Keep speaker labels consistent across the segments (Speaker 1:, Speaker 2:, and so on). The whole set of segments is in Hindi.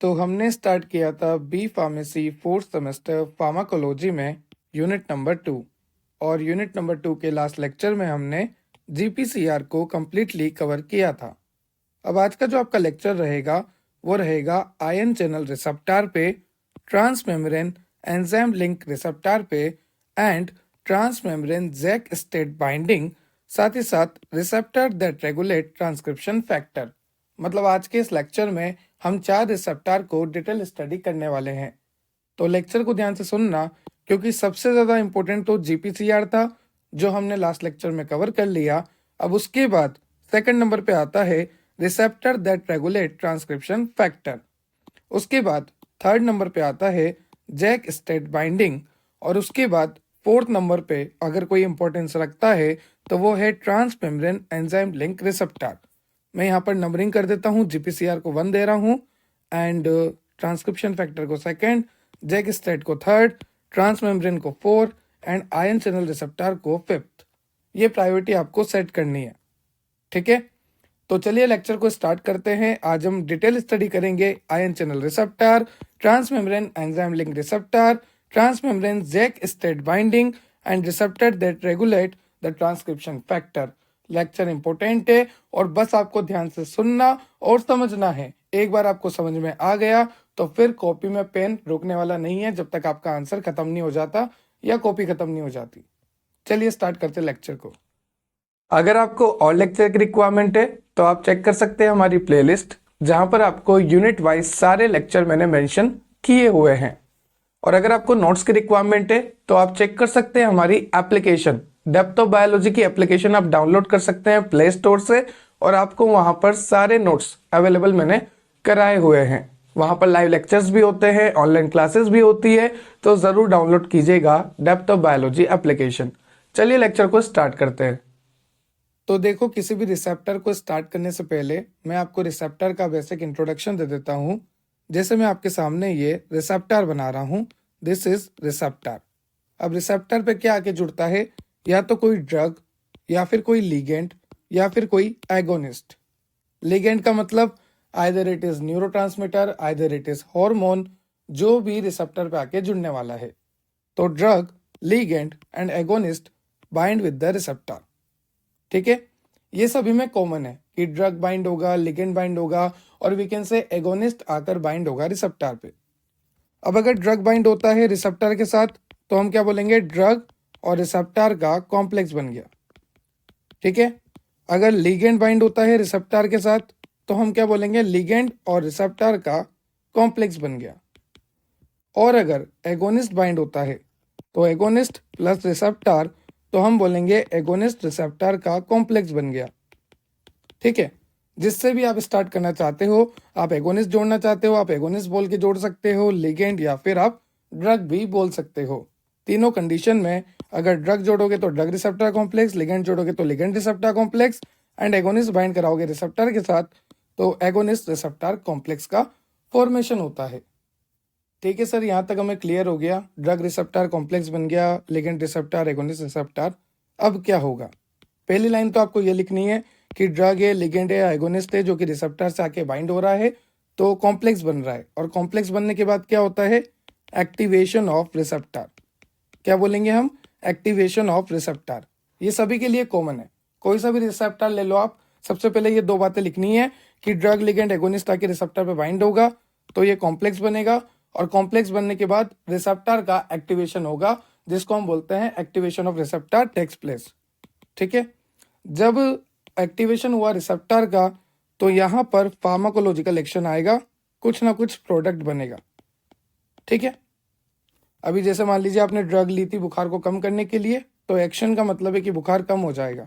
Speaker 1: तो हमने स्टार्ट किया था B pharmacy fourth semester pharmacology में यूनिट नंबर 2 और यूनिट नंबर 2 के लास्ट लेक्चर में हमने जीपीसीआर को कम्प्लीटली कवर किया था। अब आज का जो आपका लेक्चर रहेगा वो रहेगा आयन चैनल रिसेप्टर पे, transmembrane enzyme link receptor पे and transmembrane JAK STAT binding, साथ ही साथ receptor that regulate transcription factor. मतलब आज के इस लेक्चर में हम 4 रिसेप्टर को डिटेल स्टडी करने वाले हैं। तो लेक्चर को ध्यान से सुनना, क्योंकि सबसे ज़्यादा इम्पोर्टेंट तो जीपीसीआर था जो हमने लास्ट लेक्चर में कवर कर लिया। अब उसके बाद सेकंड नंबर पे आता है receptor that regulate transcription factor. उसके बाद थर्ड नंबर पे आता है जैक स्टेट बाइंडिंग और उसके बाद फोर्थ नंबर पे अगर कोई इंपॉर्टेंस रखता है तो वो है transmembrane enzyme link receptor. मैं यहाँ पर नंबरिंग कर देता हूँ, जीपीसीआर को 1 दे रहा हूँ एंड ट्रांसक्रिप्शन फैक्टर को सेकंड, जैक स्टेट को थर्ड, ट्रांस मेम्ब्रेन को 4 एंड आयन चैनल रिसेप्टर को 5th। ये प्रायोरिटी आपको सेट करनी है, ठीक है। तो चलिए लेक्चर को स्टार्ट करते हैं। आज हम डिटेल स्टडी करेंगे ion channel receptor, transmembrane enzyme link receptor, transmembrane JAK STAT binding and receptor that regulate the transcription factor. Lecture important है और बस आपको ध्यान से सुनना और समझना है। एक बार आपको समझ में आ गया तो फिर कॉपी में पेन रोकने वाला नहीं है जब तक आपका आंसर खत्म नहीं हो जाता या कॉपी खत्म नहीं हो जाती। चलिए स्टार्ट करते लेक्चर को। अगर आपको और लेक्चर की रिक्वायरमेंट है तो आप चेक कर सकते हैं हमारी प्लेलिस्ट, जहां पर आपको यूनिट वाइज सारे लेक्चर मैंने मेंशन किए हुए हैं। और अगर आपको नोट्स की रिक्वायरमेंट है तो आप चेक कर सकते हैं हमारी एप्लीकेशन डेप्थ ऑफ बायोलॉजी की एप्लीकेशन आप डाउनलोड कर सकते हैं प्ले स्टोर से, और आपको वहां पर सारे नोट्स अवेलेबल मैंने कराए हुए हैं। वहां पर लाइव लेक्चर्स भी होते हैं, ऑनलाइन क्लासेस भी होती है, तो जरूर डाउनलोड कीजिएगा डेप्थ ऑफ बायोलॉजी एप्लीकेशन। चलिए लेक्चर को स्टार्ट करते हैं। तो देखो, किसी भी रिसेप्टर को स्टार्ट करने से पहले मैं आपको रिसेप्टर का बेसिक इंट्रोडक्शन दे देता हूँ। जैसे मैं आपके सामने ये रिसेप्टर बना रहा हूँ, दिस इज रिसेप्टर। अब रिसेप्टर पे क्या आके जुड़ता है, या तो कोई ड्रग या फिर कोई लिगेंड या फिर कोई एगोनिस्ट। लिगेंड का मतलब either it is neurotransmitter, either it is hormone, जो भी रिसेप्टर पे आके जुड़ने वाला है। तो drug, ligand and agonist bind with the receptor, ठीक है। ये सभी में कॉमन है कि ड्रग बाइंड होगा, लिगेंड बाइंड होगा और वी कैन से एगोनिस्ट आकर बाइंड होगा रिसेप्टर पे। अब अगर ड्रग बाइंड होता है रिसेप्टर के साथ तो हम क्या बोलेंगे, ड्रग और रिसेप्टर का कॉम्प्लेक्स बन गया, ठीक है। अगर लिगेंड बाइंड होता है रिसेप्टर के साथ तो हम क्या बोलेंगे, लिगेंड और रिसेप्टर का कॉम्प्लेक्स बन गया। और अगर एगोनिस्ट बाइंड होता है तो एगोनिस्ट प्लस रिसेप्टर, तो हम बोलेंगे एगोनिस्ट रिसेप्टर का कॉम्प्लेक्स बन गया, ठीक है। जिससे भी आप स्टार्ट करना चाहते हो, आप एगोनिस्ट जोड़ना चाहते हो आप एगोनिस्ट बोल के जोड़ सकते हो, लिगेंड या फिर आप ड्रग भी बोल सकते हो। तीनों कंडीशन में अगर ड्रग जोड़ोगे तो ड्रग रिसेप्टर कॉम्प्लेक्स, लिगेंड जोड़ोगे तो ligand receptor complex and agonist bind कराओगे रिसेप्टर के साथ तो एगोनिस्ट रिसेप्टर कॉम्प्लेक्स का फॉर्मेशन होता है, ठीक है सर। यहाँ तक हमें क्लियर हो गया, ड्रग रिसेप्टर कॉम्प्लेक्स बन गया, लिगेंड रिसेप्टर, एगोनिस्ट रिसेप्टर। अब क्या होगा, पहली लाइन तो आपको ये लिखनी है कि ड्रग है, लिगेंड है, एगोनिस्ट है जो कि रिसेप्टर से आके बाइंड हो रहा है तो कॉम्प्लेक्स बन रहा है। और कॉम्प्लेक्स बनने के बाद क्या होता है, एक्टिवेशन ऑफ रिसेप्टर। क्या बोलेंगे हम, एक्टिवेशन ऑफ रिसेप्टर। ये सभी के लिए कॉमन है, कोई सा भी रिसेप्टर ले लो आप। सबसे पहले ये 2 बातें लिखनी है कि ड्रग, लिगेंड, एगोनिस्ट आके रिसेप्टर पे बाइंड होगा तो ये कॉम्प्लेक्स बनेगा, और कॉम्प्लेक्स बनने के बाद रिसेप्टर का एक्टिवेशन होगा जिसको हम बोलते हैं activation of receptor takes place, ठीक है। जब एक्टिवेशन हुआ रिसेप्टर का तो यहाँ पर फार्माकोलॉजिकल एक्शन आएगा, कुछ ना कुछ प्रोडक्ट बनेगा, ठीक है। अभी जैसे मान लीजिए आपने ड्रग ली थी बुखार को कम करने के लिए, तो एक्शन का मतलब है कि बुखार कम हो जाएगा,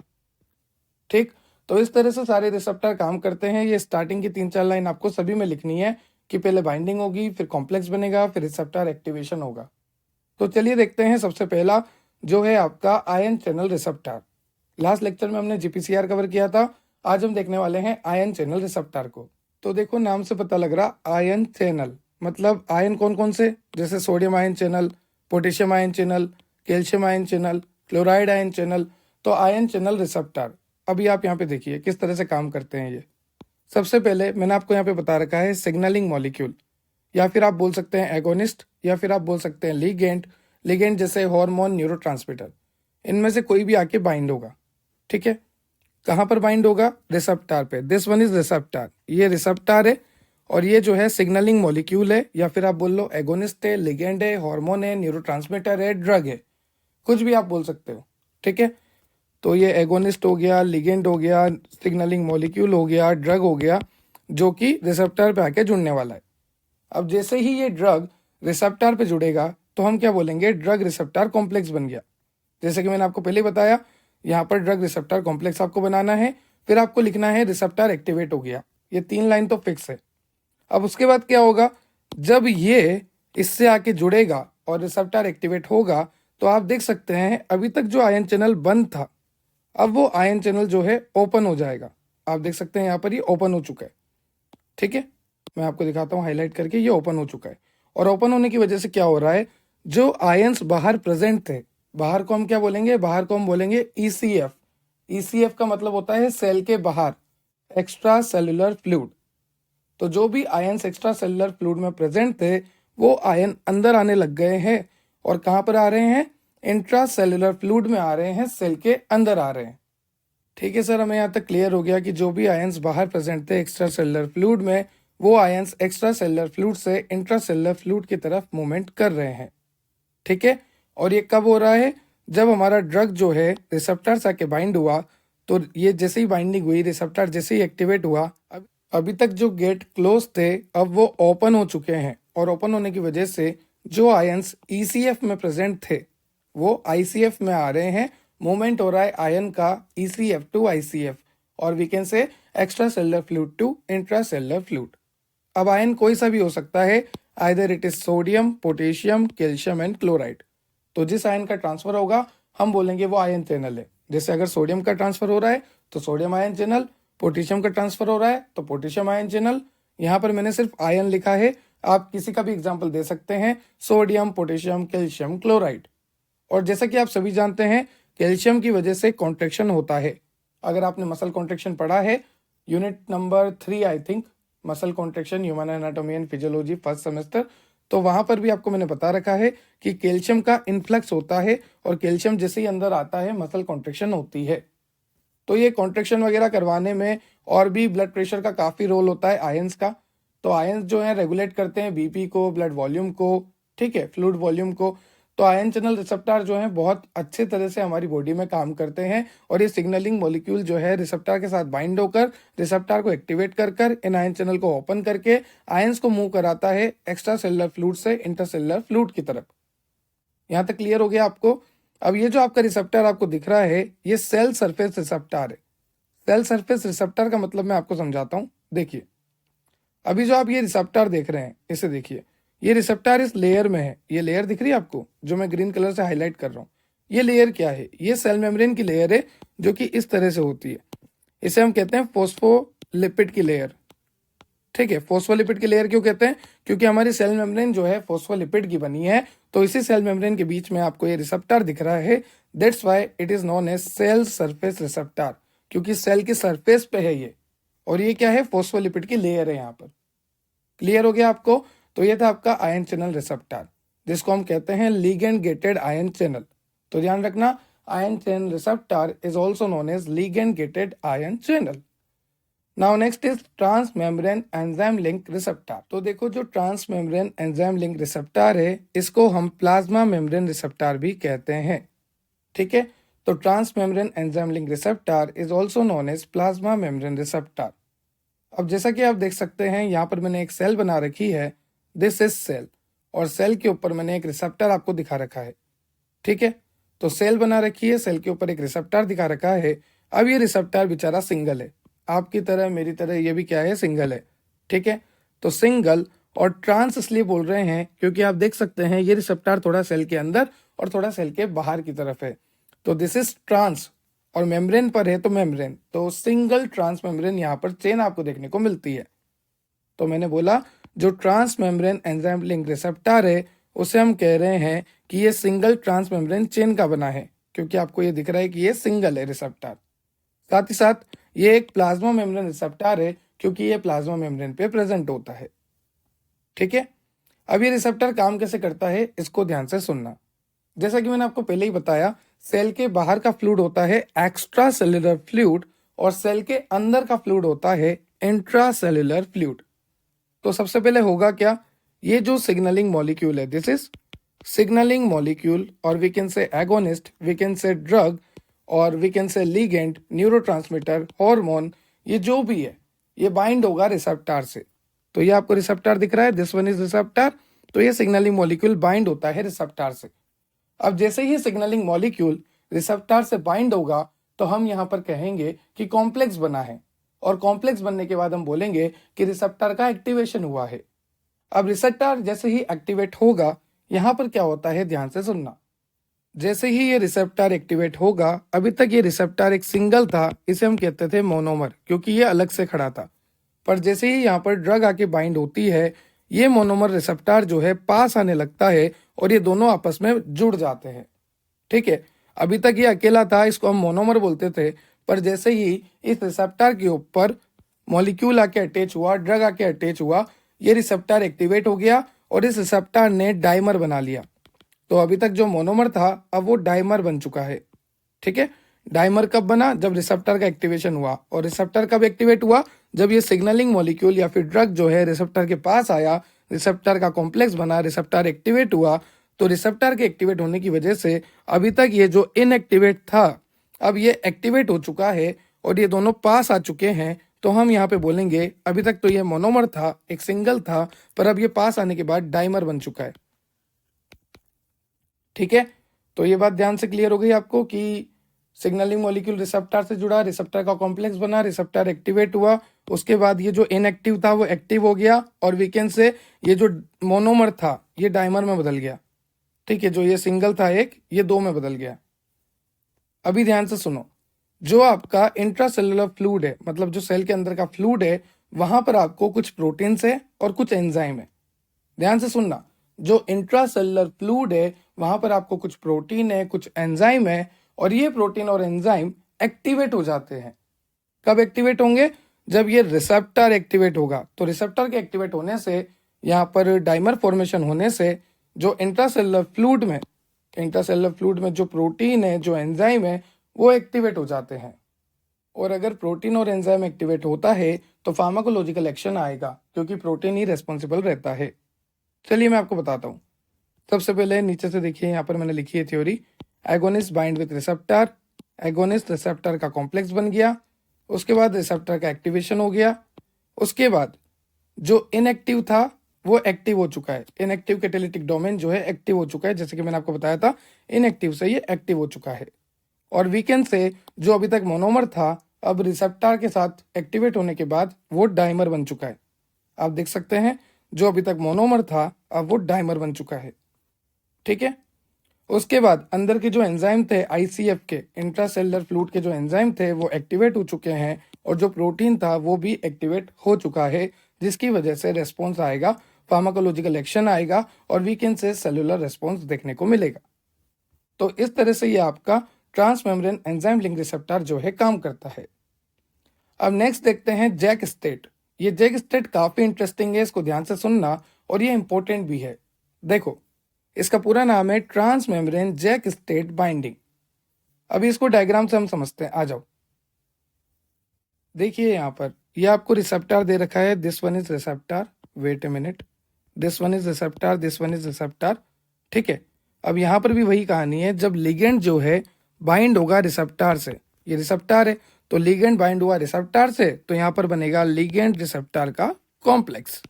Speaker 1: ठीक। तो इस तरह से सारे रिसेप्टर काम करते हैं। ये स्टार्टिंग की 3-4 लाइन आपको सभी में लिखनी है कि पहले बाइंडिंग होगी, फिर कॉम्प्लेक्स बनेगा, फिर रिसेप्टर एक्टिवेशन होगा। तो चलिए देखते हैं सबसे पहला जो है आपका ion channel receptor. Last lecture में हमने जीपीसीआर कवर किया था, आज हम देखने वाले हैं आयन चैनल रिसेप्टर को। तो देखो, नाम से पता लग रहा आयन चैनल, मतलब आयन कौन कौन से, जैसे sodium ion channel, potassium ion channel, calcium ion channel, chloride ion channel. तो आयन चैनल रिसेप्टर, अभी आप यहाँ पे देखिए किस तरह से काम करते हैं ये। सबसे पहले मैंने आपको यहाँ पे बता रखा है सिग्नलिंग मॉलिक्यूल। या फिर आप बोल सकते हैं एगोनिस्ट, या फिर आप बोल सकते हैं लिगेंड। लिगेंड जैसे हार्मोन, न्यूरोट्रांसमीटर, इनमें से कोई भी आके बाइंड होगा। ठीक है, कहाँ पर बाइंड होगा? रिसेप्टर पे। दिस वन इज रिसेप्टर, ये रिसेप्टर है, और ये जो है सिग्नलिंग मॉलिक्यूल है, या फिर आप बोल लो एगोनिस्ट है, लिगेंड है, हार्मोन है, न्यूरोट्रांसमीटर है, ड्रग है, कुछ भी आप बोल सकते हो। ठीक है, तो ये एगोनिस्ट हो गया, लिगेंड हो गया, सिग्नलिंग मॉलिक्यूल हो गया, ड्रग हो गया, जो कि रिसेप्टर पे आके जुड़ने वाला है। अब जैसे ही ये ड्रग रिसेप्टर पे जुड़ेगा तो हम क्या बोलेंगे? ड्रग रिसेप्टर कॉम्प्लेक्स बन गया। जैसे कि मैंने आपको पहले बताया, यहाँ पर ड्रग रिसेप्टर कॉम्प्लेक्स आपको बनाना है, फिर आपको लिखना है रिसेप्टर एक्टिवेट हो गया। ये 3 लाइन तो फिक्स है। अब उसके बाद क्या होगा? जब ये इससे आके जुड़ेगा और रिसेप्टर एक्टिवेट होगा, तो आप देख सकते हैं अभी तक जो आयन चैनल बंद था, अब वो आयन चैनल जो है ओपन हो जाएगा। आप देख सकते हैं यहाँ पर ये ओपन हो चुका है। ठीक है, मैं आपको दिखाता हूँ हाईलाइट करके, ये ओपन हो चुका है। और ओपन होने की वजह से क्या हो रहा है? जो आयंस बाहर प्रेजेंट थे, बाहर को हम क्या बोलेंगे? बाहर को हम बोलेंगे ECF। ECF का मतलब होता है सेल के बाहर, एक्स्ट्रा सेलुलर फ्लूइड। तो जो भी आयंस एक्स्ट्रा सेलुलर फ्लूइड में प्रेजेंट थे, वो आयन अंदर आने लग गए हैं। और कहाँ पर आ रहे हैं? इंट्रा सेलुलर फ्लूइड में आ रहे हैं, सेल के अंदर आ रहे हैं। ठीक है सर, हमें यहाँ तक क्लियर हो गया कि जो भी आयंस बाहर प्रेजेंट थे एक्स्ट्रा सेलुलर फ्लूइड में, वो आयंस एक्स्ट्रा सेलुलर फ्लूइड से इंट्रा सेलुलर फ्लूइड की तरफ मूवमेंट कर रहे हैं। ठीक है, और ये कब हो रहा है? जब हमारा ड्रग जो है रिसेप्टर से आके बाइंड हुआ, तो ये जैसे ही बाइंडिंग हुई, रिसेप्टर जैसे ही एक्टिवेट हुआ, अभी तक जो गेट क्लोज थे अब वो ओपन हो चुके हैं। और ओपन होने की वजह से जो आयंस ECF में प्रेजेंट थे, वो ICF में आ रहे हैं। मूवमेंट हो रहा है आयन का ECF टू ICF, और we can say extracellular fluid to intracellular fluid. अब आयन कोई सा भी हो सकता है, either it is sodium, potassium, calcium and chloride. तो जिस आयन का ट्रांसफर होगा हम बोलेंगे वो आयन चैनल है। जैसे अगर सोडियम का ट्रांसफर हो रहा है तो सोडियम आयन चैनल, पोटेशियम का ट्रांसफर हो रहा है तो पोटेशियम आयन चैनल। यहाँ पर मैंने सिर्फ आयन लिखा है, आप किसी का भी एग्जाम्पल दे सकते हैं, सोडियम, पोटेशियम, कैल्शियम, क्लोराइड। और जैसा कि आप सभी जानते हैं, कैल्शियम की वजह से कॉन्ट्रेक्शन होता है। अगर आपने मसल कॉन्ट्रेक्शन पढ़ा है, unit number 3 I think, muscle contraction, human anatomy and physiology, first semester, तो वहां पर भी आपको मैंने बता रखा है कि कैल्शियम का इन्फ्लक्स होता है, और कैल्शियम जैसे ही अंदर आता है मसल कॉन्ट्रेक्शन होती है। तो ये कॉन्ट्रेक्शन वगैरह करवाने में, और भी ब्लड प्रेशर का काफ़ी रोल होता है आयंस का। तो आयंस जो है रेगुलेट करते हैं BP को, ब्लड वॉल्यूम को, ठीक है, फ्लूइड वॉल्यूम को। तो आयन चैनल रिसेप्टर जो है बहुत अच्छे तरह से हमारी बॉडी में काम करते हैं, और ये सिग्नलिंग मॉलिक्यूल जो है रिसेप्टर के साथ बाइंड होकर रिसेप्टर को एक्टिवेट कर कर इन आयन चैनल को ओपन करके आयंस को मूव कराता है एक्स्ट्रा सेलुलर फ्लूइड से इंटरसेलुलर फ्लूइड की तरफ। यहाँ तक क्लियर हो गया आपको? अब ये जो आपका रिसेप्टर आपको दिख रहा है, ये सेल सरफेस रिसेप्टर है। सेल सरफेस रिसेप्टर का मतलब मैं आपको समझाता हूँ। देखिए, अभी जो आप ये रिसेप्टर देख रहे हैं, इसे देखिए, ये रिसेप्टर इस लेयर में है। ये लेयर दिख रही है आपको, जो मैं ग्रीन कलर से हाईलाइट कर रहा हूँ? ये लेयर क्या है? ये सेल मेम्ब्रेन की लेयर है, जो कि इस तरह से होती है। इसे हम कहते हैं फोस्फोलिपिड की लेयर। ठीक है, फोस्फोलिपिड की लेयर क्यों कहते हैं? क्योंकि हमारी सेल मेम्ब्रेन जो है फोस्फोलिपिड की बनी है। तो इसी सेल मेम्ब्रेन के बीच में आपको ये रिसेप्टर दिख रहा है, that's why it is known as cell surface receptor, क्योंकि सेल की सरफेस पे है ये। और ये क्या है? फोस्फोलिपिड की लेयर है यहाँ पर। क्लियर हो गया आपको? तो ये था आपका आयन चैनल रिसेप्टर, जिसको हम कहते हैं लिगेंड गेटेड आयन चैनल। तो ध्यान रखना, ion channel receptor is also known as ligand gated ion channel. Now next is transmembrane enzyme link receptor. तो देखो, जो transmembrane enzyme link receptor है, इसको हम प्लाज्मा मेम्ब्रेन रिसेप्टर भी कहते हैं। ठीक है, तो transmembrane enzyme link receptor is also known as plasma membrane receptor. अब जैसा कि आप देख सकते हैं, यहाँ पर मैंने एक सेल बना रखी है, दिस इज सेल, और सेल के ऊपर मैंने एक रिसेप्टर आपको दिखा रखा है। ठीक है, तो सेल बना रखी है, सेल के ऊपर एक रिसेप्टर दिखा रखा है। अब ये रिसेप्टर बेचारा सिंगल है, आपकी तरह मेरी तरह ये भी क्या है? सिंगल है। ठीक है, तो सिंगल और ट्रांस इसलिए बोल रहे हैं क्योंकि आप देख सकते हैं ये रिसेप्टर थोड़ा सेल के अंदर और थोड़ा सेल के बाहर की तरफ है। तो दिस इज ट्रांस, और मेम्ब्रेन पर है तो मेम्ब्रेन, तो सिंगल ट्रांस मेम्ब्रेन यहाँ पर चेन आपको देखने को मिलती है। तो मैंने बोला, जो transmembrane enzyme link receptor है, उसे हम कह रहे हैं कि ये सिंगल ट्रांस मेम्ब्रेन चेन का बना है, क्योंकि आपको ये दिख रहा है कि ये सिंगल है रिसेप्टर। साथ ही साथ ये एक प्लाज्मा मेम्ब्रेन रिसेप्टर है, क्योंकि ये प्लाज्मा मेम्ब्रेन पे प्रेजेंट होता है। ठीक है, अब ये रिसेप्टर काम कैसे करता है इसको ध्यान से सुनना। जैसा कि मैंने आपको पहले ही बताया, सेल के बाहर का फ्लूइड होता है एक्स्ट्रा सेल्युलर फ्लूइड और सेल के अंदर का फ्लूइड होता है इंट्रा सेल्युलर फ्लूइड। तो सबसे पहले होगा क्या, ये जो सिग्नलिंग मॉलिक्यूल है, दिस इज सिग्नलिंग मॉलिक्यूल, और we can say agonist, we can say drug, और we can say ligand, neurotransmitter, hormone, ये जो भी है ये बाइंड होगा रिसेप्टर से। तो ये आपको रिसेप्टर दिख रहा है, दिस वन इज रिसेप्टर। तो ये सिग्नलिंग मॉलिक्यूल बाइंड होता है रिसेप्टर से। अब जैसे ही सिग्नलिंग मॉलिक्यूल रिसेप्टर से बाइंड होगा तो हम यहाँ पर कहेंगे कि कॉम्प्लेक्स बना है, और कॉम्प्लेक्स बनने के बाद हम बोलेंगे कि रिसेप्टर का एक्टिवेशन हुआ है। अब रिसेप्टर जैसे ही एक्टिवेट होगा, यहाँ पर क्या होता है ध्यान से सुनना। जैसे ही ये रिसेप्टर एक्टिवेट होगा, अभी तक ये रिसेप्टर एक सिंगल था, इसे हम कहते थे मोनोमर, क्योंकि ये अलग से खड़ा था। पर जैसे ही यहाँ पर ड्रग आके बाइंड होती है, ये मोनोमर रिसेप्टर जो है पास आने लगता है और ये दोनों आपस में जुड़ जाते हैं। ठीक है, अभी तक ये अकेला था, इसको हम मोनोमर बोलते थे। पर जैसे ही इस रिसेप्टर के ऊपर मॉलिक्यूल आके अटैच हुआ, ड्रग आके अटैच हुआ, ये रिसेप्टर एक्टिवेट हो गया और इस रिसेप्टर ने डाइमर बना लिया। तो अभी तक जो मोनोमर था अब वो डाइमर बन चुका है। ठीक है, डाइमर कब बना, जब रिसेप्टर का एक्टिवेशन हुआ। और रिसेप्टर कब एक्टिवेट हुआ, जब ये सिग्नलिंग मॉलिक्यूल या फिर ड्रग जो है रिसेप्टर के पास आया, रिसेप्टर का कॉम्प्लेक्स बना, रिसेप्टर एक्टिवेट हुआ। तो रिसेप्टर के एक्टिवेट होने की वजह से अभी तक ये जो इनएक्टिवेट था, अब ये एक्टिवेट हो चुका है और ये दोनों पास आ चुके हैं। तो हम यहाँ पे बोलेंगे अभी तक तो ये मोनोमर था, एक सिंगल था, पर अब ये पास आने के बाद डाइमर बन चुका है। ठीक है, तो ये बात ध्यान से क्लियर हो गई आपको कि सिग्नलिंग मॉलिक्यूल रिसेप्टर से जुड़ा, रिसेप्टर का कॉम्प्लेक्स बना, रिसेप्टर एक्टिवेट हुआ, उसके बाद ये जो इनएक्टिव था वो एक्टिव हो गया, और वीकेंड से ये जो मोनोमर था ये डाइमर में बदल गया। ठीक है, जो ये सिंगल था एक, ये दो में बदल गया। अभी ध्यान से सुनो, जो आपका इंट्रासेलुलर फ्लूइड है, मतलब जो सेल के अंदर का फ्लूइड है, वहां पर आपको कुछ प्रोटीन्स है और कुछ एंजाइम है। ध्यान से सुनना, जो इंट्रासेलुलर फ्लूइड है वहां पर आपको कुछ प्रोटीन है, कुछ एंजाइम है, और ये प्रोटीन और एंजाइम एक्टिवेट हो जाते हैं। कब एक्टिवेट होंगे, जब ये रिसेप्टर एक्टिवेट होगा। तो रिसेप्टर के एक्टिवेट होने से, यहाँ पर डाइमर फॉर्मेशन होने से, जो इंट्रासेलुलर फ्लूइड में जो प्रोटीन है, जो एंजाइम है, वो एक्टिवेट हो जाते हैं। और अगर प्रोटीन और एंजाइम एक्टिवेट होता है तो फार्माकोलॉजिकल एक्शन आएगा, क्योंकि प्रोटीन ही रेस्पॉन्सिबल रहता है। चलिए मैं आपको बताता हूँ। सबसे पहले नीचे से देखिए, यहाँ पर मैंने लिखी है theory. Agonist bind with receptor, agonist receptor का कॉम्प्लेक्स बन गया, उसके बाद रिसेप्टर का एक्टिवेशन हो गया, उसके बाद जो इनएक्टिव था वो एक्टिव हो चुका है। इनएक्टिव कैटालिटिक डोमेन जो है एक्टिव हो चुका है, जैसे कि मैंने आपको बताया था, इनएक्टिव से ये एक्टिव हो चुका है। और वीकेंड से जो अभी तक मोनोमर था, अब रिसेप्टर के साथ एक्टिवेट होने के बाद वो डाइमर बन चुका है। आप देख सकते हैं, जो अभी तक मोनोमर था अब वो डाइमर बन चुका है। ठीक है, उसके बाद अंदर के जो एंजाइम थे आईसीएफ के, इंट्रासेलुलर फ्लूइड के जो एंजाइम थे वो एक्टिवेट हो चुके हैं, और जो प्रोटीन था वो भी एक्टिवेट हो चुका है, जिसकी वजह से रेस्पॉन्स आएगा, फार्माकोलॉजिकल एक्शन आएगा, और वीकेंड से सेलुलर रेस्पॉन्स देखने को मिलेगा। तो इस तरह से ये आपका ट्रांसमेम्ब्रेन एंजाइम लिंक रिसेप्टर जो है काम करता है। अब नेक्स्ट देखते हैं जैक स्टेट। ये जैक स्टेट काफी इंटरेस्टिंग है, इसको ध्यान से सुनना, और ये इंपॉर्टेंट भी है। देखो, इसका पूरा नाम है ट्रांसमेम्ब्रेन जैक स्टेट बाइंडिंग। अभी इसको डायग्राम से हम समझते हैं, आ जाओ। देखिए यहाँ पर ये आपको रिसेप्टर दे रखा है, this one is receptor, wait a minute, this one is receptor, this one is receptor. ठीक है, अब यहाँ पर भी वही कहानी है, जब लिगेंड जो है बाइंड होगा रिसेप्टर से, ये रिसेप्टर है, तो लिगेंड बाइंड हुआ रिसेप्टर से, तो यहाँ पर बनेगा लिगेंड रिसेप्टर का कॉम्प्लेक्स।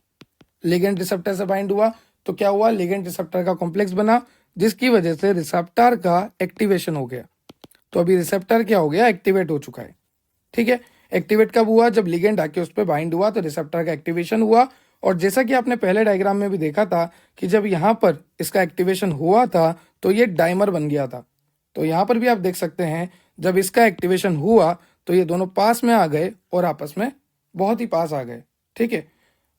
Speaker 1: लिगेंड रिसेप्टर से बाइंड हुआ तो क्या हुआ, लिगेंड रिसेप्टर का कॉम्प्लेक्स बना, जिसकी वजह से रिसेप्टर का एक्टिवेशन हो गया। तो अभी रिसेप्टर क्या हो गया, एक्टिवेट हो चुका है। ठीक है, एक्टिवेट कब हुआ, जब लिगेंड आके उस पर बाइंड हुआ, तो रिसेप्टर का एक्टिवेशन हुआ। और जैसा कि आपने पहले डायग्राम में भी देखा था कि जब यहाँ पर इसका एक्टिवेशन हुआ था तो ये डाइमर बन गया था। तो यहाँ पर भी आप देख सकते हैं, जब इसका एक्टिवेशन हुआ तो ये दोनों पास में आ गए और आपस में बहुत ही पास आ गए। ठीक है,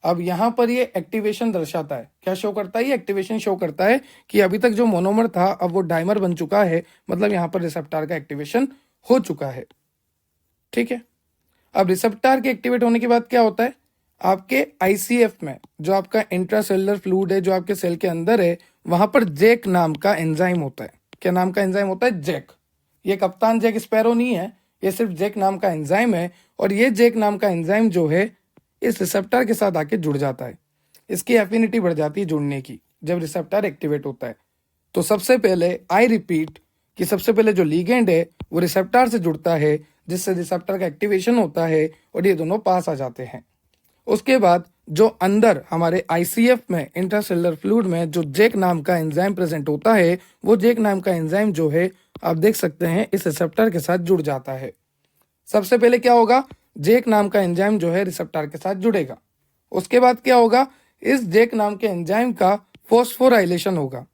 Speaker 1: अब यहाँ पर ये एक्टिवेशन दर्शाता है, क्या शो करता है, ये एक्टिवेशन शो करता है कि अभी तक जो मोनोमर था अब वो डाइमर बन चुका है, मतलब यहाँ पर रिसेप्टर का एक्टिवेशन हो चुका है। ठीक है, अब रिसेप्टर के एक्टिवेट होने के बाद क्या होता है, आपके आईसीएफ में जो आपका इंट्रासेलुलर फ्लूइड है, जो आपके सेल के अंदर है, वहां पर जैक नाम का एंजाइम होता है। क्या नाम का एंजाइम होता है? जैक। ये कप्तान जैक स्पैरो नहीं है, ये सिर्फ जैक नाम का एंजाइम है। और ये जैक नाम का एंजाइम जो है इस रिसेप्टर के साथ आके जुड़ जाता है। इसकी एफिनिटी बढ़ जाती है जुड़ने की जब रिसेप्टर एक्टिवेट होता है। तो सबसे पहले आई रिपीट कि सबसे पहले जो लीगेंड है वो रिसेप्टर से जुड़ता है, जिससे रिसेप्टर का एक्टिवेशन होता है और ये दोनों पास आ जाते हैं। उसके बाद जो अंदर हमारे आईसीएफ में इंट्रासेलुलर फ्लूइड में जो जैक नाम का एंजाइम प्रेजेंट होता है, वो जैक नाम का एंजाइम जो है आप देख सकते हैं इस रिसेप्टर के साथ जुड़ जाता है। सबसे पहले क्या होगा? जैक नाम का एंजाइम जो है रिसेप्टर के साथ जुड़ेगा। उसके बाद क्या होगा? इस जैक नाम के एंजाइम का फॉस्फोराइलेशन होगा।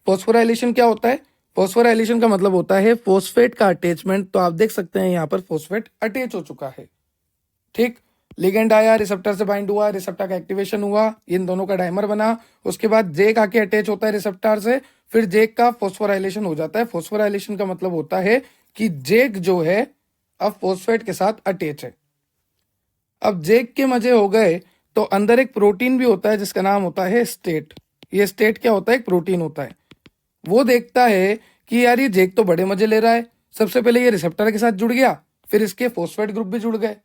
Speaker 1: फॉस्फोराइलेशन क्या होता है? फॉस्फोराइलेशन का मतलब होता है फॉस्फेट का अटैचमेंट। तो आप देख सकते हैं यहाँ पर फॉस्फेट अटैच हो चुका है। ठीक, लिगेंड आया, रिसेप्टर से बाइंड हुआ, रिसेप्टर का एक्टिवेशन हुआ, इन दोनों का डाइमर बना। उसके बाद जेक आके अटैच होता है रिसेप्टर से, फिर जेक का फॉस्फोराइलेशन हो जाता है। फॉस्फोराइलेशन का मतलब होता है कि जेक जो है अब फॉस्फेट के साथ अटैच है। अब जेक के मजे हो गए तो अंदर एक प्रोटीन भी होता है जिसका नाम होता है स्टेट। ये स्टेट क्या होता है? एक प्रोटीन होता है। वो देखता है कि यार ये जेक तो बड़े मजे ले रहा है, सबसे पहले ये रिसेप्टर के साथ जुड़ गया, फिर इसके फॉस्फेट ग्रुप भी जुड़ गए।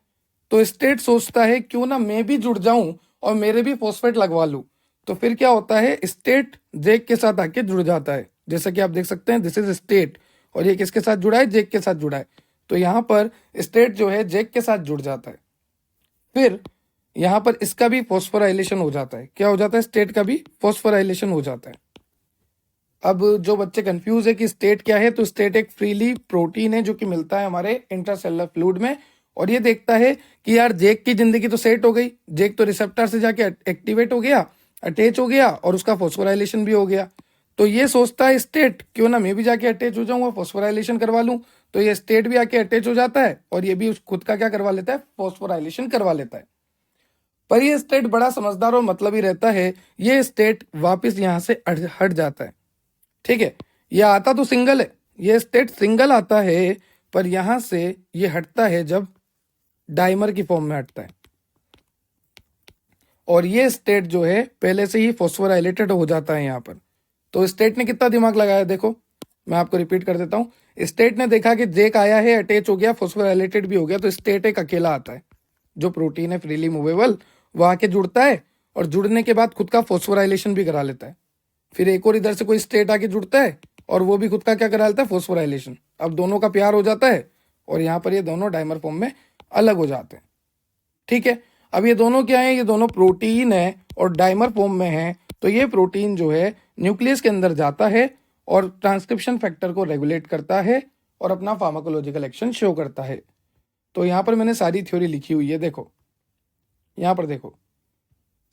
Speaker 1: तो स्टेट सोचता है क्यों ना मैं भी जुड़ जाऊं और मेरे भी फॉस्फेट लगवा लूं। तो फिर क्या होता है? स्टेट जेक के साथ आके जुड़ जाता है। जैसा कि आप देख सकते हैं दिस इज स्टेट, और ये किसके साथ जुड़ा है? जेक के साथ जुड़ा है। तो यहाँ पर स्टेट जो है जेक के साथ जुड़ जाता है। फिर यहाँ पर इसका भी फॉस्फोराइलेशन हो जाता है। क्या हो जाता है? स्टेट का भी फॉस्फोराइलेशन हो जाता है। अब जो बच्चे कंफ्यूज है कि स्टेट क्या है, तो स्टेट एक फ्रीली प्रोटीन है जो कि मिलता है हमारे इंट्रासेलुलर फ्लूइड में, और ये देखता है कि यार जेक की जिंदगी तो सेट हो गई, जेक तो रिसेप्टर से जाके एक्टिवेट हो गया, अटैच हो गया, और उसका फॉस्फोराइलेशन भी हो गया। तो ये सोचता है स्टेट क्यों ना मैं भी जाके अटैच हो जाऊंगा, फॉस्फोराइलेशन करवा लूं। तो ये स्टेट भी आके अटैच हो जाता है और ये भी खुद का क्या करवा लेता है? फॉस्फोराइलेशन करवा लेता है। पर ये स्टेट बड़ा समझदार और मतलबी रहता है। ये स्टेट वापिस यहां से हट जाता है। ठीक है, ये आता तो सिंगल है, ये स्टेट सिंगल आता है, पर यहां से ये हटता है जब डाइमर की फॉर्म में हटता है। और ये स्टेट जो है पहले से ही फॉस्फोराइलेटेड हो जाता है यहाँ पर। तो स्टेट ने कितना दिमाग लगाया देखो, मैं आपको रिपीट कर देता हूं। स्टेट ने देखा कि जेक आया है, अटैच हो गया, फॉस्फोराइलेटेड भी हो गया, तो स्टेट एक अकेला आता है। जो प्रोटीन है फ्रीली मूवेबल, वो आके जुड़ता है और जुड़ने के बाद खुद का फॉस्फोराइलेशन भी करा लेता है। फिर एक और इधर से कोई स्टेट आके जुड़ता है और वो भी खुद का क्या करा लेता है? फॉस्फोराइलेशन। अब दोनों का प्यार हो जाता है और यहाँ पर ये दोनों डाइमर फॉर्म में अलग हो जाते हैं। ठीक है, अब ये दोनों क्या है? ये दोनों प्रोटीन है और डाइमर फॉर्म में है। तो ये प्रोटीन जो है न्यूक्लियस के अंदर जाता है और ट्रांसक्रिप्शन फैक्टर को रेगुलेट करता है और अपना फार्माकोलॉजिकल एक्शन शो करता है। तो यहाँ पर मैंने सारी थ्योरी लिखी हुई है, देखो यहाँ पर देखो।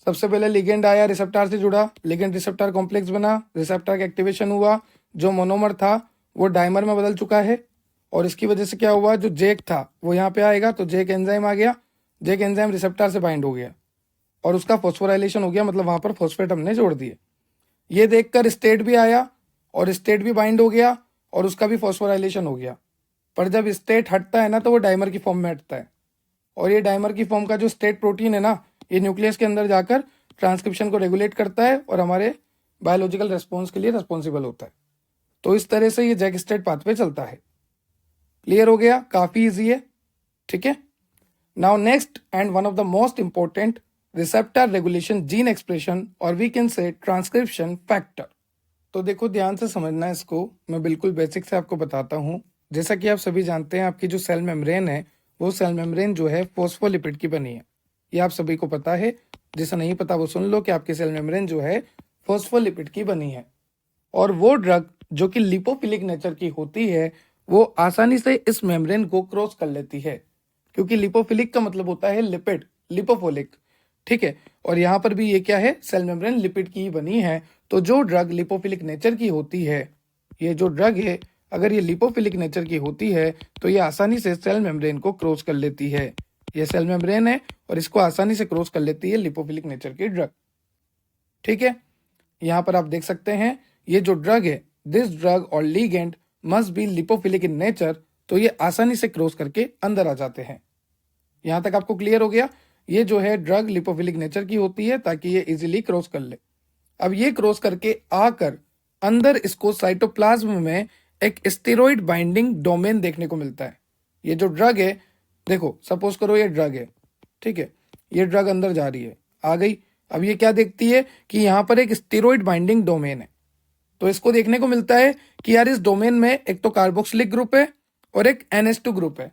Speaker 1: सबसे पहले लिगेंड आया, रिसेप्टर से जुड़ा, लिगेंड रिसेप्टर कॉम्प्लेक्स बना, रिसेप्टर का एक्टिवेशन हुआ, जो मोनोमर था वो डाइमर में बदल चुका है, और इसकी वजह से क्या हुआ? जो जेक था वो यहाँ पे आएगा, तो जेक एंजाइम आ गया, जेक एंजाइम रिसेप्टर से बाइंड हो गया और उसका फॉस्फोराइलेशन हो गया, मतलब वहां पर फॉस्फेट हमने जोड़ दिए। ये देखकर स्टेट भी आया और स्टेट भी बाइंड हो गया और उसका भी फॉस्फोराइलेशन हो गया। पर जब स्टेट हटता है ना तो वो डाइमर की फॉर्म में हटता है, और ये डाइमर की फॉर्म का जो स्टेट प्रोटीन है ना, ये न्यूक्लियस के अंदर जाकर ट्रांसक्रिप्शन को रेगुलेट करता है और हमारे बायोलॉजिकल रेस्पॉन्स के लिए रिस्पॉन्सिबल होता है। तो इस तरह से ये जैक स्टेट पाथवे चलता है। क्लियर हो गया? काफी इजी है। ठीक है, now next and one of the most important, receptor regulation gene expression, और we can say transcription factor. तो देखो ध्यान से समझना है इसको, मैं बिल्कुल बेसिक से आपको बताता हूँ। जैसा कि आप सभी जानते हैं आपकी जो सेल मेम्ब्रेन है वो सेल मेम्ब्रेन जो है फॉस्फोलिपिड की बनी है, ये आप सभी को पता है। जिसे नहीं पता वो सुन लो कि आपकी सेल मेम्ब्रेन जो है फॉस्फोलिपिड की बनी है। और वो ड्रग जो कि लिपोफिलिक नेचर की होती है वो आसानी से इस मेम्ब्रेन को क्रॉस कर लेती है, क्योंकि लिपोफिलिक का मतलब होता है लिपिड, लिपोफोलिक। ठीक है, और यहाँ पर भी ये क्या है? सेल मेम्ब्रेन लिपिड की ही बनी है। तो जो ड्रग लिपोफिलिक नेचर की होती है, ये जो ड्रग है अगर ये लिपोफिलिक नेचर की होती है तो ये आसानी से सेल मेम्ब्रेन को क्रॉस कर लेती है। ये सेल मेम्ब्रेन है और इसको आसानी से क्रॉस कर लेती है लिपोफिलिक नेचर की ड्रग। ठीक है, यहाँ पर आप देख सकते हैं ये जो ड्रग है, दिस ड्रग और ligand must be lipophilic in nature, तो ये आसानी से क्रॉस करके अंदर आ जाते हैं। यहाँ तक आपको क्लियर हो गया। ये जो है ड्रग लिपोफिलिक नेचर की होती है ताकि ये इजीली क्रॉस कर ले। अब ये क्रॉस करके आकर अंदर इसको साइटोप्लाज्म में एक स्टेरॉइड बाइंडिंग डोमेन देखने को मिलता है। ये जो ड्रग है, देखो सपोज करो ये ड्रग है, ठीक है, ये ड्रग अंदर जा रही है, आ गई। अब ये क्या देखती है कि यहाँ पर एक स्टेरॉइड बाइंडिंग डोमेन है, तो इसको देखने को मिलता है कि यार इस डोमेन में एक तो कार्बोक्सिलिक ग्रुप है और एक NH2 ग्रुप है।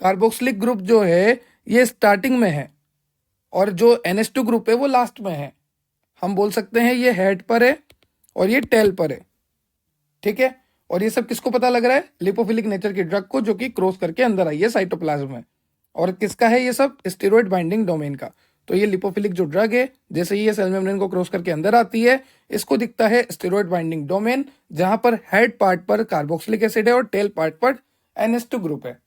Speaker 1: कार्बोक्सिलिक ग्रुप जो है ये स्टार्टिंग में है और जो NH2 ग्रुप है वो लास्ट में है। हम बोल सकते हैं ये हेड पर है और ये टेल पर है, ठीक है। और ये सब किसको पता लग रहा है? लिपोफिलिक नेचर की ड्रग को, जो कि क्रॉस करके अंदर आई है साइटोप्लाज्म में। और किसका है ये सब? स्टेरॉइड बाइंडिंग डोमेन का। तो ये लिपोफिलिक जो ड्रग है, जैसे ही ये सेल मेम्ब्रेन को क्रॉस करके अंदर आती है, इसको दिखता है स्टेरॉइड बाइंडिंग डोमेन, जहां पर हेड पार्ट पर कार्बोक्सिलिक एसिड है और टेल पार्ट पर NH2 ग्रुप है।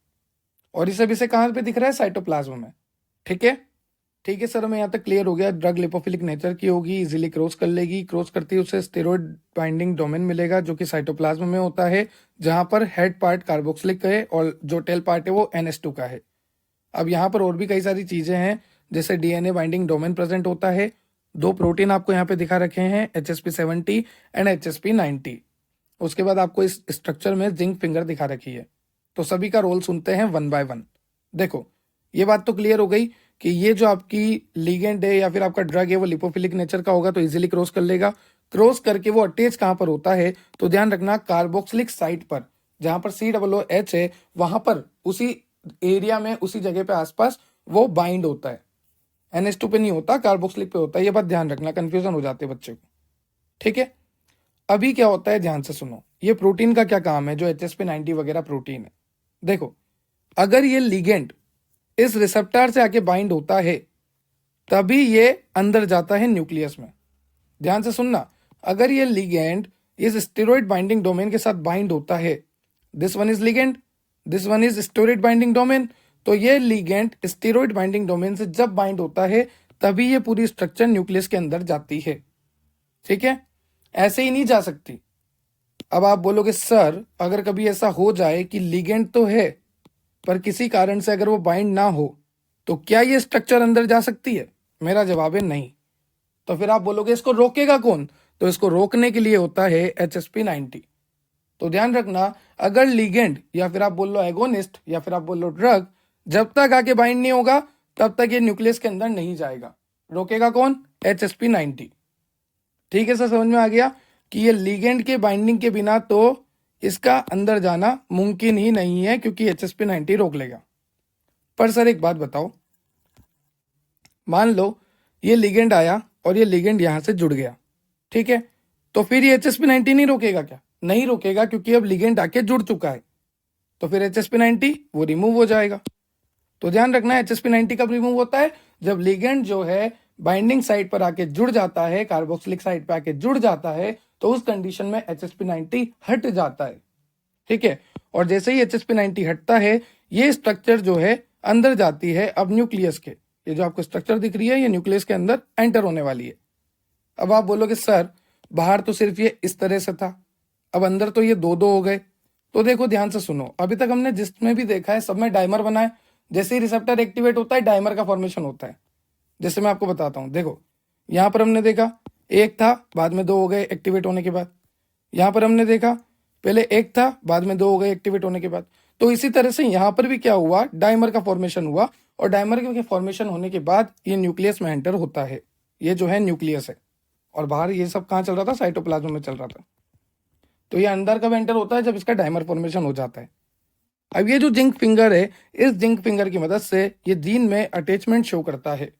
Speaker 1: और ये सब इसे कहां पे दिख रहा है? साइटोप्लाज्म में, ठीक है। ठीक है सर, हमें यहाँ तक क्लियर हो गया। ड्रग लिपोफिलिक नेचर की होगी, इजीली क्रॉस कर लेगी, क्रॉस करती है उसे स्टेरॉइड बाइंडिंग डोमेन मिलेगा जो कि साइटोप्लाज्म में होता है, जहां पर हेड पार्ट कार्बोक्सिलिक है और जो टेल पार्ट है वो NH2 का है। अब यहाँ पर और भी कई सारी चीजें हैं, जैसे DNA बाइंडिंग डोमेन प्रेजेंट होता है। 2 प्रोटीन आपको यहाँ पे दिखा रखे हैं, HSP70 एंड HSP90। उसके बाद आपको इस स्ट्रक्चर में जिंक फिंगर दिखा रखी है। तो सभी का रोल सुनते हैं 1 बाय 1। देखो, ये बात तो क्लियर हो गई कि ये जो आपकी लिगेंड है या फिर आपका ड्रग है वो लिपोफिलिक नेचर का होगा, तो इजीली क्रॉस कर लेगा। क्रॉस करके वो अटैच कहां पर होता है? तो ध्यान रखना, कार्बोक्सिलिक साइट पर, जहां पर COOH है, वहां पर उसी एरिया में, उसी जगह पे आसपास वो बाइंड होता है। NH2 पे नहीं होता, कार्बोक्सिलिक पे होता है। ये बात ध्यान रखना, कंफ्यूजन हो जाते हैं बच्चे को, ठीक है। अभी क्या होता है, ध्यान से सुनो। ये प्रोटीन का क्या काम है, जो HSP90 वगैरह प्रोटीन है? देखो, अगर ये लिगेंड इस रिसेप्टर से आके बाइंड होता है, तभी ये अंदर जाता है न्यूक्लियस में। ध्यान से सुनना, अगर ये लिगेंड इस स्टेरॉइड बाइंडिंग डोमेन के साथ बाइंड होता है, this one is ligand, this one is steroid binding domain, तो ये लिगेंड स्टेरॉइड बाइंडिंग डोमेन से जब बाइंड होता है, तभी ये पूरी स्ट्रक्चर न्यूक्लियस के अंदर जाती है, ठीक है। ऐसे ही नहीं जा सकती। अब आप बोलोगे सर, अगर कभी ऐसा हो जाए कि लिगेंड तो है पर किसी कारण से अगर वो बाइंड ना हो, तो क्या ये स्ट्रक्चर अंदर जा सकती है? मेरा जवाब है नहीं। तो फिर आप बोलोगे इसको रोकेगा कौन? तो इसको रोकने के लिए होता है HSP90। तो ध्यान रखना, अगर लिगेंड या फिर आप बोल लो एगोनिस्ट या फिर आप बोल लो ड्रग, जब तक आके बाइंड नहीं होगा तब तक ये न्यूक्लियस के अंदर नहीं जाएगा। रोकेगा कौन? HSP90। ठीक है सर, समझ में आ गया कि ये लिगेंड के बाइंडिंग के बिना तो इसका अंदर जाना मुमकिन ही नहीं है, क्योंकि HSP90 रोक लेगा। पर सर एक बात बताओ, मान लो ये लिगेंड आया और ये लिगेंड यहां से जुड़ गया, ठीक है, तो फिर ये HSP90 नहीं रोकेगा क्या? नहीं रोकेगा, क्योंकि अब लिगेंड आके जुड़ चुका है। तो फिर HSP90 वो रिमूव हो जाएगा। तो ध्यान रखना, HSP90 कब रिमूव होता है? जब लिगेंड जो है बाइंडिंग साइट पर आके जुड़ जाता है, कार्बोक्सिलिक साइट पर आके जुड़ जाता है, तो उस कंडीशन में HSP90 हट जाता है, ठीक है। और जैसे ही HSP90 हटता है, ये स्ट्रक्चर जो है अंदर जाती है अब न्यूक्लियस के। ये जो आपको स्ट्रक्चर दिख रही है, ये न्यूक्लियस के अंदर एंटर होने वाली है। अब आप बोलोगे सर, बाहर तो सिर्फ ये इस तरह से था, अब अंदर तो ये 2-2 हो गए। तो देखो ध्यान से सुनो, अभी तक हमने जिसमें भी देखा है सब में डाइमर बना है। जैसे ही रिसेप्टर एक्टिवेट होता है, डाइमर का फॉर्मेशन होता है। जैसे मैं आपको बताता हूं, देखो यहां पर हमने देखा एक था, बाद में 2 हो गए एक्टिवेट होने के बाद। यहां पर हमने देखा पहले एक था, बाद में 2 हो गए एक्टिवेट होने के बाद। तो इसी तरह से यहां पर भी क्या हुआ, डाइमर का फॉर्मेशन हुआ, और डाइमर के फॉर्मेशन होने के बाद ये न्यूक्लियस में एंटर होता है। ये जो है न्यूक्लियस है, और बाहर ये सब कहाँ चल रहा था? साइटोप्लाज्म में चल रहा था। तो ये अंदर कब एंटर होता है? जब इसका डाइमर फॉर्मेशन हो जाता है। अब ये जो जिंक फिंगर है, इस जिंक फिंगर की मदद से ये जीन में अटैचमेंट शो करता है,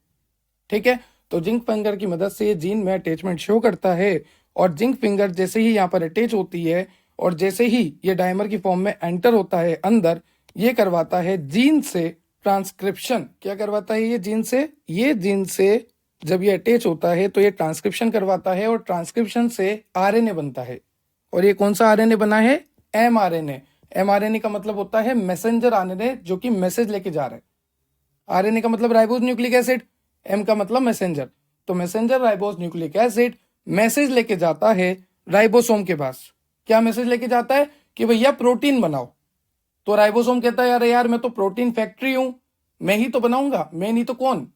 Speaker 1: ठीक है। तो जिंक फिंगर की मदद से ये जीन में अटैचमेंट शो करता है, और जिंक फिंगर जैसे ही यहाँ पर अटैच होती है और जैसे ही ये डाइमर की फॉर्म में एंटर होता है अंदर, ये करवाता है जीन से ट्रांसक्रिप्शन। क्या करवाता है ये जीन से? ये जीन से जब ये अटैच होता है तो ये ट्रांसक्रिप्शन करवाता है, और ट्रांसक्रिप्शन से RNA बनता है। और ये कौन सा RNA बना है? mRNA। mRNA का मतलब होता है मैसेंजर RNA, जो कि मैसेज लेके जा रहा है। RNA का मतलब राइबोज न्यूक्लिक एसिड, M का मतलब मैसेंजर। तो messenger ribose nucleic acid message लेके जाता है राइबोसोम के पास। क्या मैसेज लेके जाता है? कि भैया प्रोटीन बनाओ। तो राइबोसोम कहता है, अरे यार मैं तो प्रोटीन फैक्ट्री हूं, मैं ही तो बनाऊंगा, मैं नहीं तो कौन।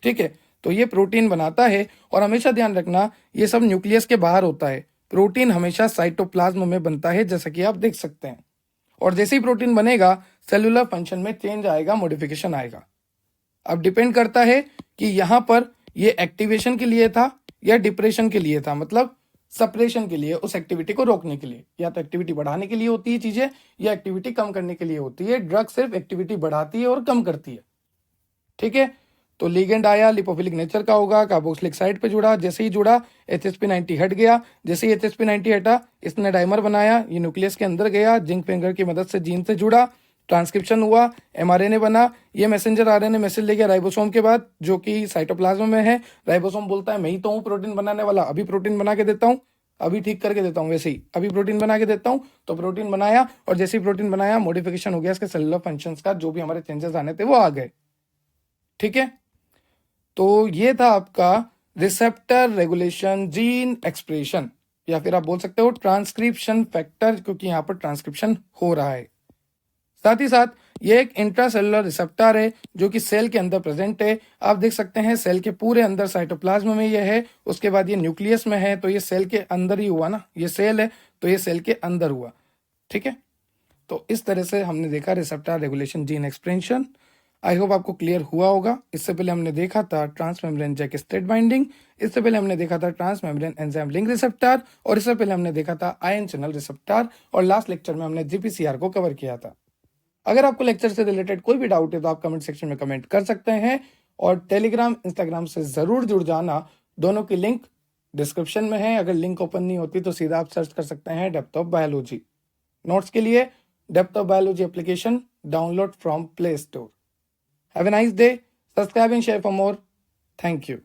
Speaker 1: ठीक है, तो ये प्रोटीन बनाता है। और हमेशा ध्यान रखना ये सब न्यूक्लियस के बाहर होता है, प्रोटीन हमेशा साइटोप्लाज्म में बनता है, जैसा कि आप देख सकते हैं। और जैसे ही प्रोटीन बनेगा सेलुलर फंक्शन में चेंज आएगा, मॉडिफिकेशन आएगा। अब डिपेंड करता है कि यहां पर ये एक्टिवेशन के लिए था या डिप्रेशन के लिए था, मतलब सप्रेशन के लिए, उस एक्टिविटी को रोकने के लिए। या तो एक्टिविटी बढ़ाने के लिए होती है चीजें या एक्टिविटी कम करने के लिए होती है। ड्रग सिर्फ एक्टिविटी बढ़ाती है और कम करती है। ठीक है, तो लिगेंड आया, लिपोफिलिक नेचर का होगा, कार्बोक्सिलिक साइड पे जुड़ा, जैसे ही जुड़ा HSP90 हट गया। जैसे ही HSP90 हटा इसने डाइमर बनाया, ये न्यूक्लियस के अंदर गया, जिंक फिंगर की मदद से जीन से जुड़ा, ट्रांसक्रिप्शन हुआ, mRNA बना, ये मैसेंजर RNA मैसेज ले गया राइबोसोम के बाद, जो कि साइटोप्लाज्म में है। राइबोसोम बोलता है मैं ही तो हूँ प्रोटीन बनाने वाला, अभी प्रोटीन बना के देता हूँ, अभी ठीक करके देता हूँ, वैसे ही अभी प्रोटीन बना के देता हूँ। तो प्रोटीन बनाया, और जैसे ही प्रोटीन बनाया मॉडिफिकेशन हो गया इसके सेलुलर फंक्शंस का, जो भी हमारे चेंजेस आने थे वो आ गए। ठीक है, तो ये था आपका रिसेप्टर रेगुलेशन जीन एक्सप्रेशन, या फिर आप बोल सकते हो ट्रांसक्रिप्शन फैक्टर, क्योंकि यहां पर ट्रांसक्रिप्शन हो रहा है। साथ ही साथ ये एक इंट्रासेलुलर रिसेप्टर है जो कि सेल के अंदर प्रेजेंट है। आप देख सकते हैं सेल के पूरे अंदर साइटोप्लाज्म में ये है, उसके बाद ये न्यूक्लियस में है, तो ये सेल के अंदर ही हुआ ना, ये सेल है तो ये सेल के अंदर हुआ। ठीक है, तो इस तरह से हमने देखा receptor regulation gene expression. I hope आपको क्लियर हुआ होगा। इससे पहले हमने देखा था transmembrane JAK STAT binding, इससे पहले हमने देखा था transmembrane enzyme link receptor, और इससे पहले हमने देखा था आयन चैनल रिसेप्टर, और लास्ट लेक्चर में हमने GPCR को कवर किया था। अगर आपको लेक्चर से रिलेटेड कोई भी डाउट है तो आप कमेंट सेक्शन में कमेंट कर सकते हैं, और टेलीग्राम इंस्टाग्राम से जरूर जुड़ जाना। दोनों की लिंक डिस्क्रिप्शन में है। अगर लिंक ओपन नहीं होती तो सीधा आप सर्च कर सकते हैं डेप्थ ऑफ बायोलॉजी। नोट्स के लिए depth of biology application download from play store. Have a nice day. Subscribe and share for more. Thank you.